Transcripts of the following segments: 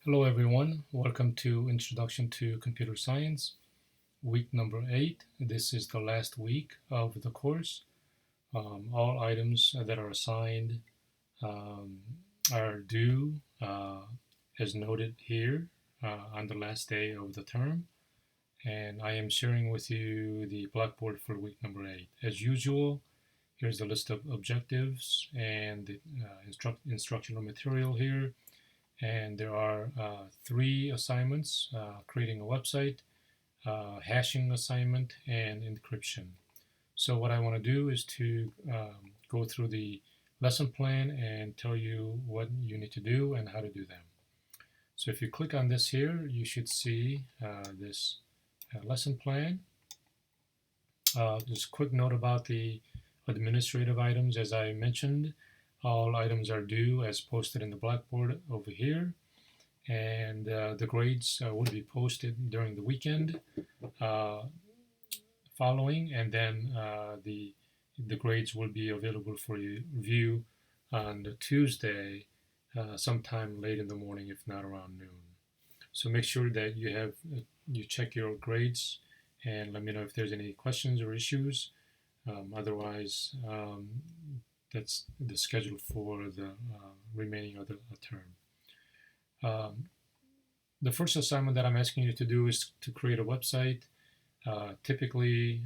Hello everyone, welcome to Introduction to Computer Science, week number 8. This is the last week of the course. All items that are assigned um, are due as noted here on the last day of the term. And I am sharing with you the Blackboard for week number 8. As usual, here's the list of objectives and the instructional material here. And there are 3 assignments: creating a website, hashing assignment, and encryption. So what I want to do is to go through the lesson plan and tell you what you need to do and how to do them. So if you click on this here, you should see this lesson plan. Just a quick note about the administrative items. As I mentioned, all items are due as posted in the Blackboard over here, and the grades will be posted during the weekend following, and then the grades will be available for review on the Tuesday sometime late in the morning, if not around noon. So make sure that you check your grades and let me know if there's any questions or issues. Otherwise, that's the schedule for the remaining of the term. The first assignment that I'm asking you to do is to create a website. Typically,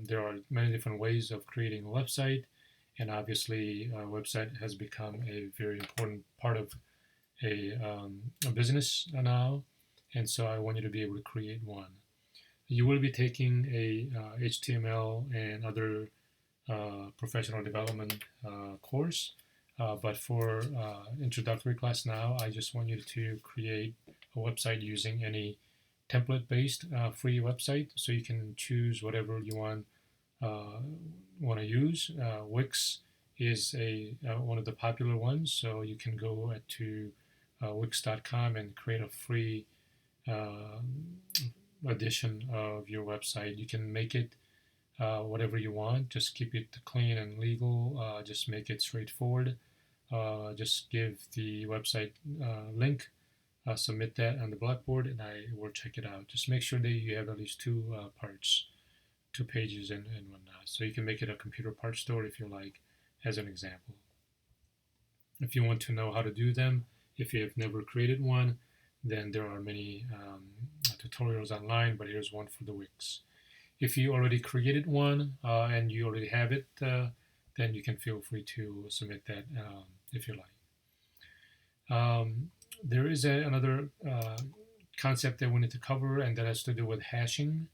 there are many different ways of creating a website, and obviously, a website has become a very important part of a business now, and so I want you to be able to create one. You will be taking a HTML and other professional development course, but for introductory class now, I just want you to create a website using any template-based free website, so you can choose whatever you want to use. Wix is one of the popular ones, so you can go to wix.com and create a free edition of your website. You can make it whatever you want. Just keep it clean and legal. Just make it straightforward. Just give the website link, submit that on the Blackboard, and I will check it out. Just make sure that you have at least 2 parts, 2 pages and whatnot. So you can make it a computer parts store if you like, as an example. If you want to know how to do them, if you have never created one, then there are many tutorials online, but here's one for the Wix. If you already created one and you already have it, then you can feel free to submit that if you like. There is another concept that we need to cover, and that has to do with hashing.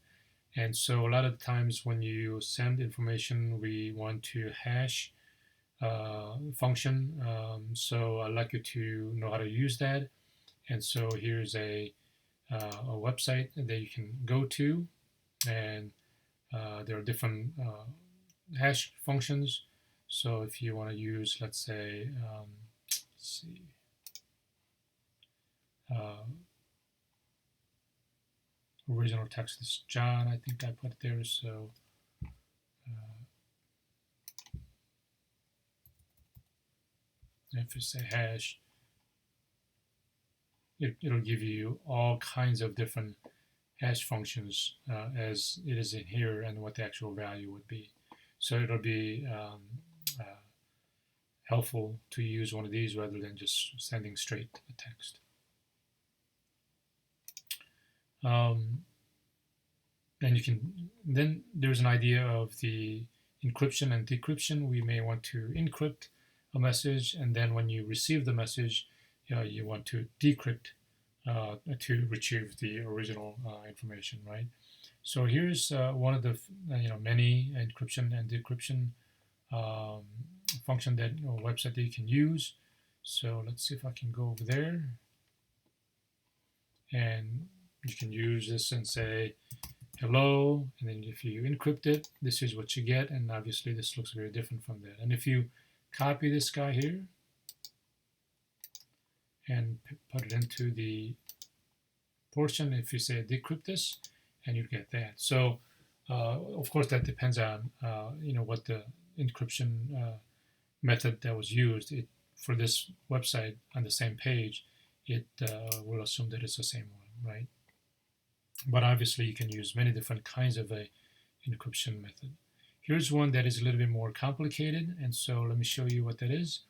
And so a lot of times when you send information, we want to hash function. So I'd like you to know how to use that. And so here's a website that you can go to, and there are different hash functions. So if you want to use, let's say, let's see, original text is John, I think I put there. So if you say hash, it'll give you all kinds of different hash functions as it is in here, and what the actual value would be. So it'll be helpful to use one of these rather than just sending straight the text. And you can, then there's an idea of the encryption and decryption. We may want to encrypt a message, and then when you receive the message, you want to decrypt to retrieve the original information, right? So here's one of the many encryption and decryption function that website that you can use. So let's see if I can go over there, and you can use this and say hello, and then if you encrypt it, this is what you get, and obviously this looks very different from that. And if you copy this guy here and put it into the portion, if you say decrypt this, and you get that. So of course that depends on what the encryption method that was used. For this website on the same page, it will assume that it's the same one, right? But obviously you can use many different kinds of a encryption method. Here's one that is a little bit more complicated, and so let me show you what that is.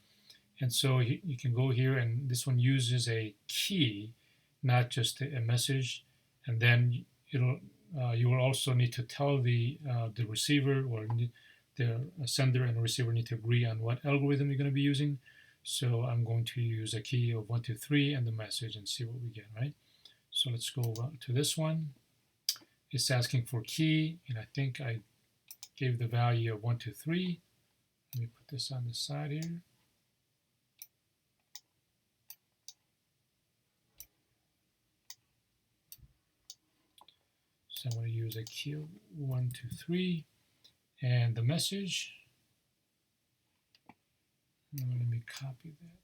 And so you can go here, and this one uses a key, not just a message, and then it'll you will also need to tell the receiver, or the sender and receiver need to agree on what algorithm you're going to be using. So I'm going to use a key of 1, 2, 3 and the message and see what we get, right? So let's go to this one. It's asking for key, and I think I gave the value of 1, 2, 3. Let me put this on the side here. So I'm going to use a key of 1, 2, 3, and the message. Now let me copy that.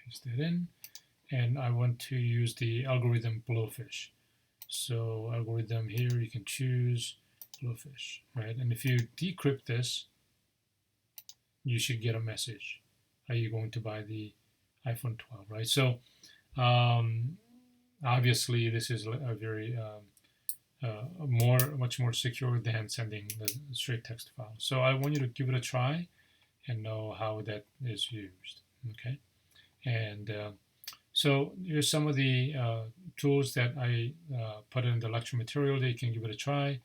Paste that in, and I want to use the algorithm blowfish. So algorithm here, you can choose blowfish, right? And if you decrypt this, you should get a message. Are you going to buy the iPhone 12, right? So obviously this is a very much more secure than sending the straight text file. So I want you to give it a try and know how that is used, okay? And so here's some of the tools that I put in the lecture material that you can give it a try.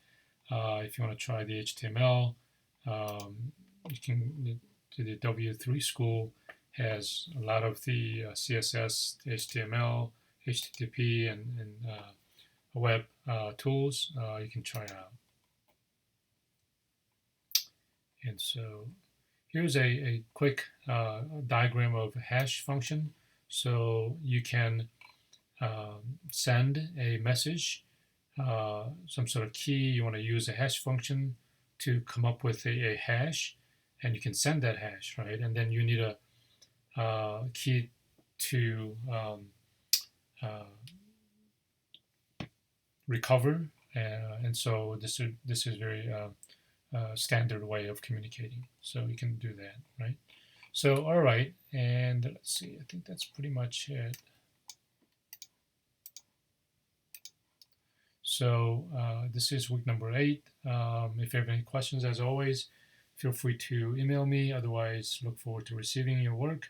If you want to try the HTML, you can. The W3 School has a lot of the CSS, HTML, HTTP, and web tools you can try out. And so here's a quick diagram of a hash function. So you can send a message, some sort of key. You want to use a hash function to come up with a hash, and you can send that hash, right? And then you need a key to recover, and so this is very standard way of communicating. So you can do that, right? So all right, and let's see. I think that's pretty much it. So this is week number 8. If you have any questions, as always, feel free to email me. Otherwise, look forward to receiving your work.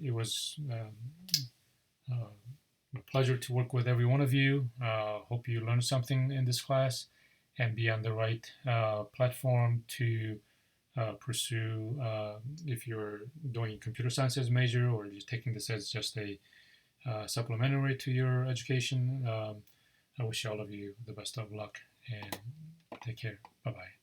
It was a pleasure to work with every one of you. Hope you learned something in this class and be on the right platform to pursue if you're doing computer science as a major, or you're taking this as just a supplementary to your education. I wish all of you the best of luck, and take care. Bye-bye.